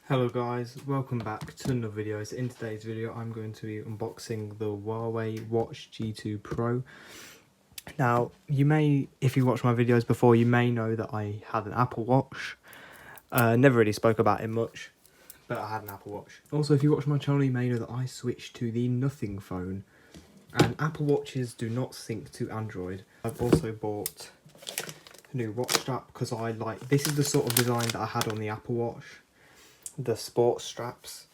Hello guys, welcome back to another video. So in today's video I'm going to be unboxing the Huawei Watch G2 Pro. Now you may, if you watched my videos before, you may know that I had an Apple Watch. Never really spoke about it much, but I had an Apple Watch. Also, if you watch my channel you may know that I switched to the Nothing phone. And Apple Watches do not sync to Android. I've also bought a new watch strap because I like, this is the sort of design that I had on the Apple Watch. The sports straps,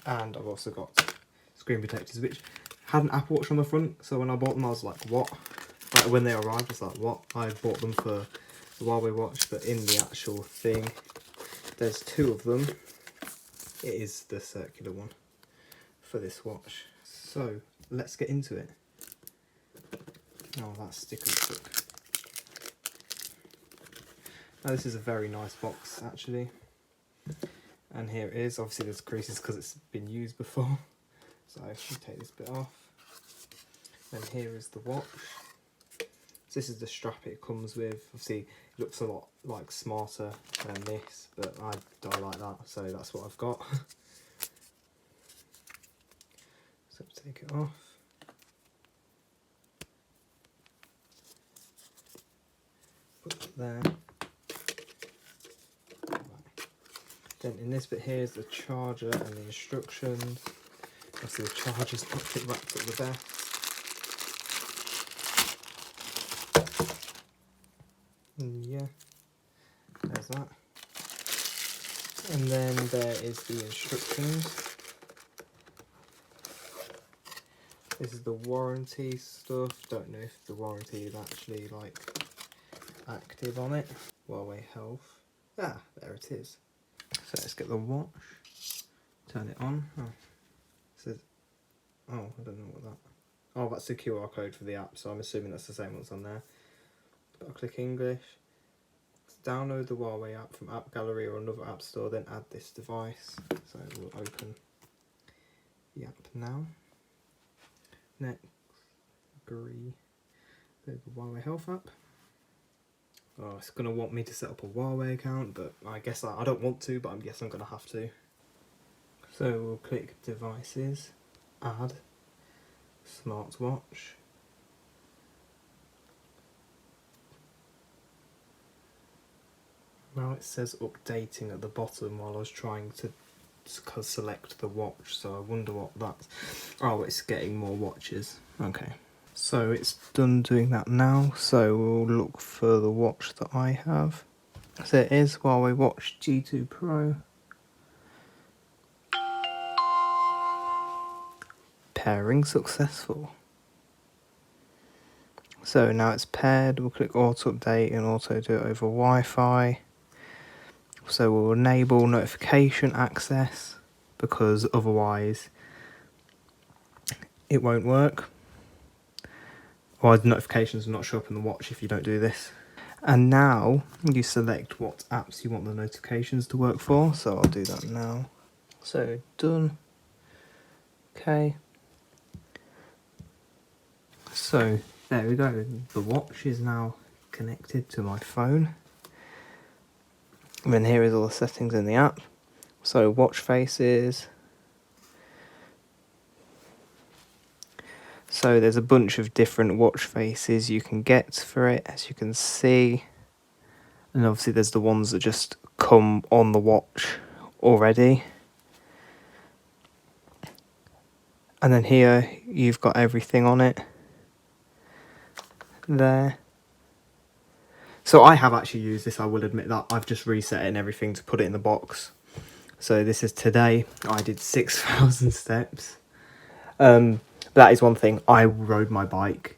and I've also got screen protectors which had an Apple Watch on the front, so when I bought them I was like, what? Like when they arrived I was like, what? I bought them for the Huawei watch, but in the actual thing there's two of them. It is the circular one for this watch, so let's get into it. Oh, that sticker stuck. Now this is a very nice box actually. And here it is. Obviously there's creases because it's been used before. So I should take this bit off. And here is the watch. So this is the strap it comes with. Obviously it looks a lot like smarter than this, but I like that, so that's what I've got. So take it off. Put that there. Then in this bit here is the charger and the instructions. Obviously the charger's not fit wrapped at the back. And yeah, there's that. And then there is the instructions. This is the warranty stuff. Don't know if the warranty is actually like active on it. Huawei Health. Ah, there it is. So let's get the watch. Turn it on. Oh, it says, oh, I don't know what that. Oh, that's the QR code for the app, so I'm assuming that's the same one's on there. But I'll click English. Download the Huawei app from App Gallery or another app store, then add this device. So we'll open the app now. Next, agree. There's the Huawei Health app. Oh, it's going to want me to set up a Huawei account, but I guess I don't want to, but I guess I'm going to have to. So we'll click Devices, Add, Smartwatch. Now it says updating at the bottom while I was trying to select the watch, so I wonder what that's... Oh, it's getting more watches. Okay. So it's done doing that now, so we'll look for the watch that I have. So it is Huawei Watch G2 Pro. Pairing successful. So now it's paired, we'll click auto update and auto do it over Wi-Fi. So we'll enable notification access because otherwise it won't work. Or the notifications will not show up in the watch if you don't do this. And now you select what apps you want the notifications to work for. So I'll do that now. So done. Okay. So there we go. The watch is now connected to my phone. And then here is all the settings in the app. So watch faces. So there's a bunch of different watch faces you can get for it, as you can see. And obviously there's the ones that just come on the watch already. And then here you've got everything on it. There. So I have actually used this, I will admit that. I've just reset it and everything to put it in the box. So this is today. I did 6,000 steps. That is one thing. I rode my bike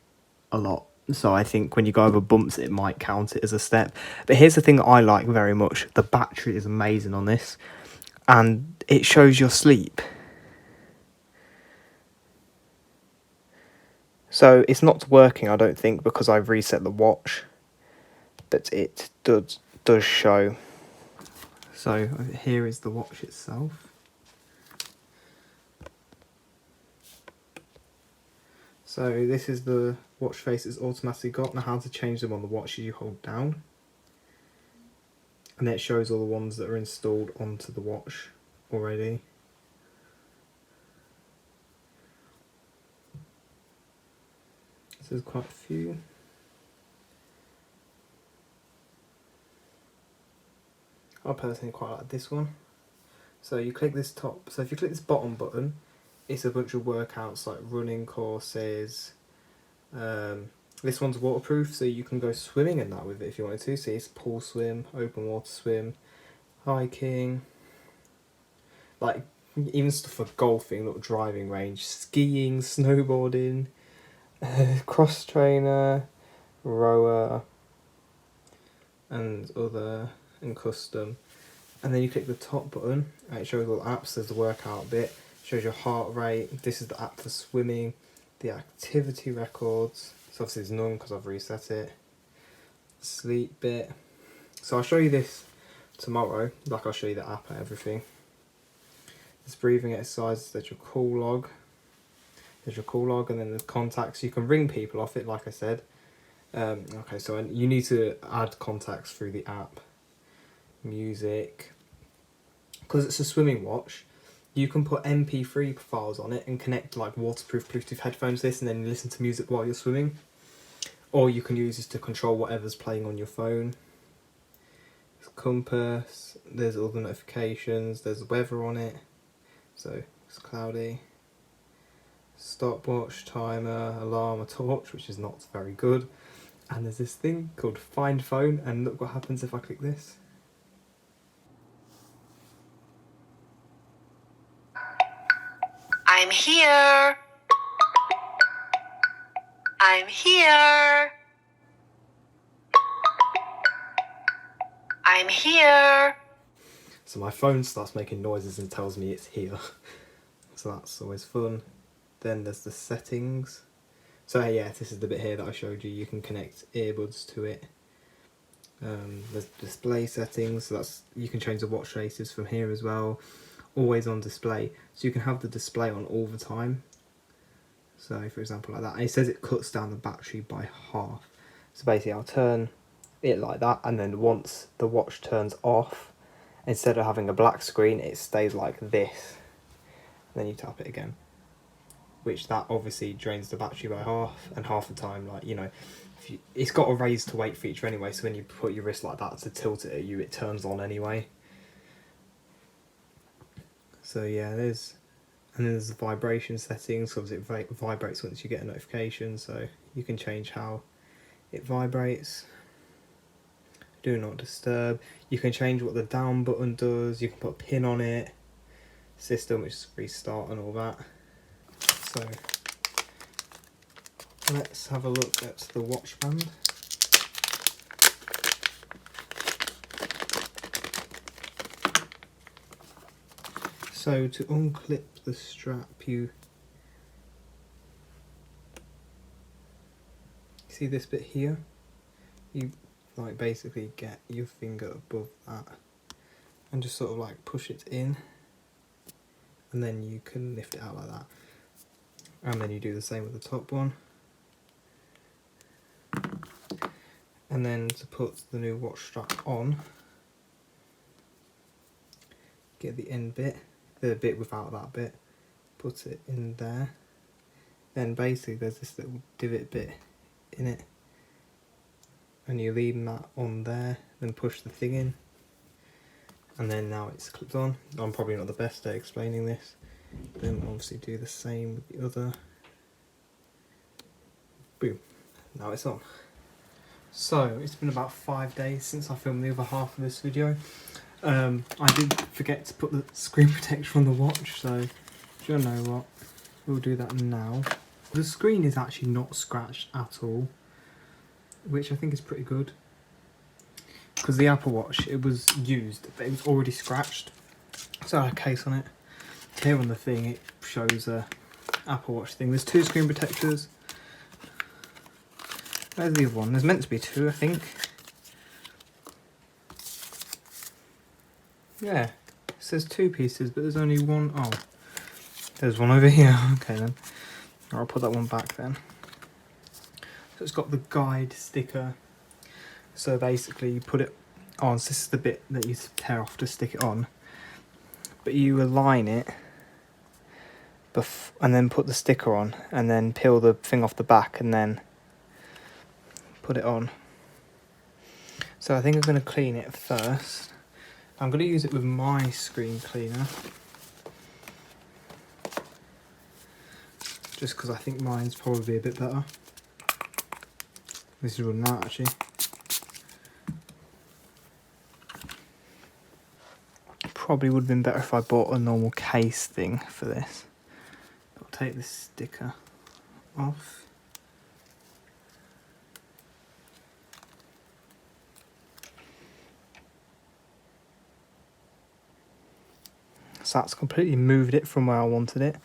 a lot. So I think when you go over bumps, it might count it as a step. But here's the thing that I like very much. The battery is amazing on this. And it shows your sleep. So it's not working, I don't think, because I've reset the watch. But it does show. So here is the watch itself. So this is the watch face it's automatically got. Now how to change them on the watch you hold down. And then it shows all the ones that are installed onto the watch already. So there's quite a few. I personally quite like this one. So you click this top, so if you click this bottom button, it's a bunch of workouts like running courses. This one's waterproof, so you can go swimming in that with it if you wanted to. So it's pool swim, open water swim, hiking, like even stuff for golfing, little driving range, skiing, snowboarding, cross trainer, rower, and custom. And then you click the top button and it shows all the apps. There's the workout bit, it shows your heart rate. This is the app for swimming, the activity records. So obviously there's none because I've reset it. Sleep bit. So I'll show you this tomorrow, like I'll show you the app and everything. There's breathing exercises, there's your call log. There's your call log, and then there's contacts. You can ring people off it, like I said. Okay, so you need to add contacts through the app. Music. Because it's a swimming watch, you can put MP3 files on it and connect like waterproof Bluetooth headphones to this, and then listen to music while you're swimming. Or you can use this to control whatever's playing on your phone. There's compass, there's all the notifications, there's the weather on it. So it's cloudy. Stopwatch, timer, alarm, a torch, which is not very good. And there's this thing called Find Phone, and look what happens if I click this. I'm here. I'm here. I'm here. So my phone starts making noises and tells me it's here. So that's always fun. Then there's the settings. So yeah, this is the bit here that I showed you. You can connect earbuds to it. There's display settings, so that's, you can change the watch faces from here as well. Always on display, so you can have the display on all the time. So for example like that, and it says it cuts down the battery by half. So basically I'll turn it like that, and then once the watch turns off, instead of having a black screen, it stays like this. And then you tap it again, which that obviously drains the battery by half, and half the time, like, you know, it's got a raise to weight feature anyway, so when you put your wrist like that to tilt it at you, it turns on anyway. So yeah, there's the vibration settings, so obviously it vibrates once you get a notification, so you can change how it vibrates. Do not disturb. You can change what the down button does, you can put a pin on it, system, which is restart and all that. So let's have a look at the watch band. So to unclip the strap, you see this bit here? You like basically get your finger above that and just sort of like push it in, and then you can lift it out like that. And then you do the same with the top one. And then to put the new watch strap on, get the end bit, the bit without that bit, put it in there. Then basically there's this little divot bit in it, and you leave that on there, then push the thing in, and then now it's clipped on. I'm probably not the best at explaining this. Then obviously do the same with the other. Boom, now it's on. So it's been about 5 days since I filmed the other half of this video. I did forget to put the screen protector on the watch, so do you know what? We'll do that now. The screen is actually not scratched at all, which I think is pretty good. Because the Apple Watch, it was used, but it was already scratched. So I had a case on it. Here on the thing, it shows a Apple Watch thing. There's 2 screen protectors. Where's the other one? There's meant to be 2, I think. Yeah, it says 2 pieces, but there's only one. Oh, there's one over here. Okay then, I'll put that one back then. So it's got the guide sticker. So basically you put it on. So this is the bit that you tear off to stick it on. But you align it and then put the sticker on, and then peel the thing off the back and then put it on. So I think I'm going to clean it first. I'm going to use it with my screen cleaner, just because I think mine's probably a bit better. This is running out actually. Probably would have been better if I bought a normal case thing for this. I'll take this sticker off. So that's completely moved it from where I wanted it.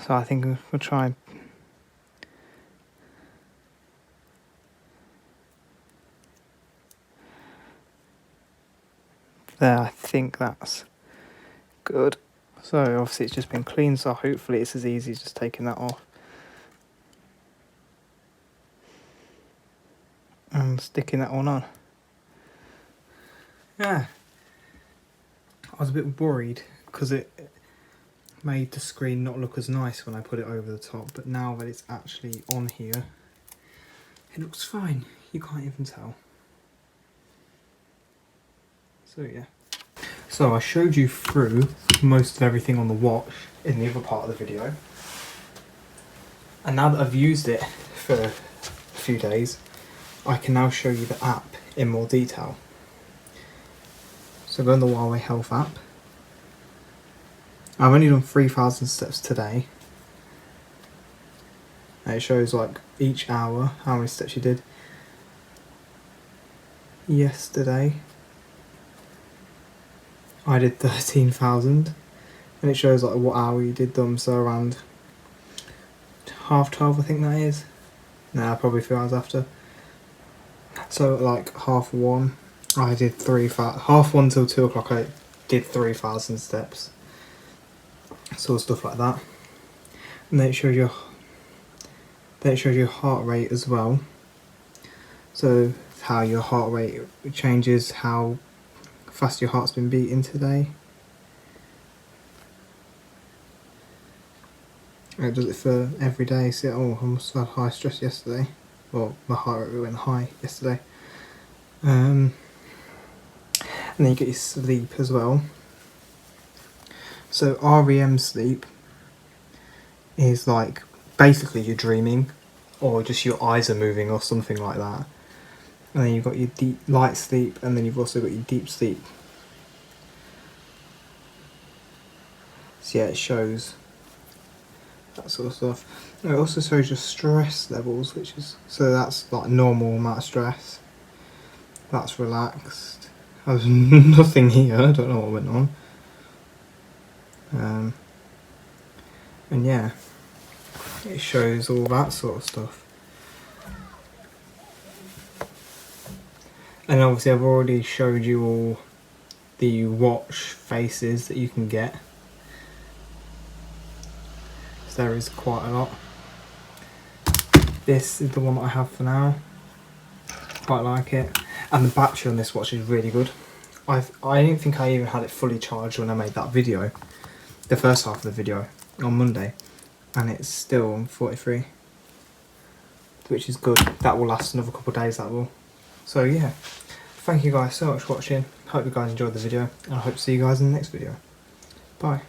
So I think we'll try. There, I think that's good. So obviously it's just been cleaned, so hopefully it's as easy as just taking that off and sticking that one on. Yeah, I was a bit worried because it made the screen not look as nice when I put it over the top, but now that it's actually on here, it looks fine. You can't even tell. So yeah. So I showed you through most of everything on the watch in the other part of the video. And now that I've used it for a few days, I can now show you the app in more detail. So go on the Huawei Health app. I've only done 3,000 steps today. And it shows like each hour how many steps you did. Yesterday I did 13,000, and it shows like what hour you did them, so around 12:30 I think that is. Nah, probably a few hours after. So at like 1:30 I did 1:30 till 2 o'clock I did 3,000 steps. Sort of stuff like that. And then it shows your heart rate as well. So how your heart rate changes, how fast your heart's been beating today. And it does it for every day. So I must have had high stress yesterday. Well, my heart rate went high yesterday. And then you get your sleep as well. So REM sleep is like basically you're dreaming, or just your eyes are moving or something like that. And then you've got your deep light sleep, and then you've also got your deep sleep. So yeah, it shows that sort of stuff. And it also shows your stress levels, which is, so that's like normal amount of stress. That's relaxed. There's nothing here, I don't know what went on. And yeah, it shows all that sort of stuff. And obviously I've already showed you all the watch faces that you can get. So there is quite a lot. This is the one that I have for now. Quite like it. And the battery on this watch is really good. I didn't think I even had it fully charged when I made that video. The first half of the video on Monday. And it's still on 43. Which is good. That will last another couple of days, that will. So yeah. Thank you guys so much for watching. Hope you guys enjoyed the video. And I hope to see you guys in the next video. Bye.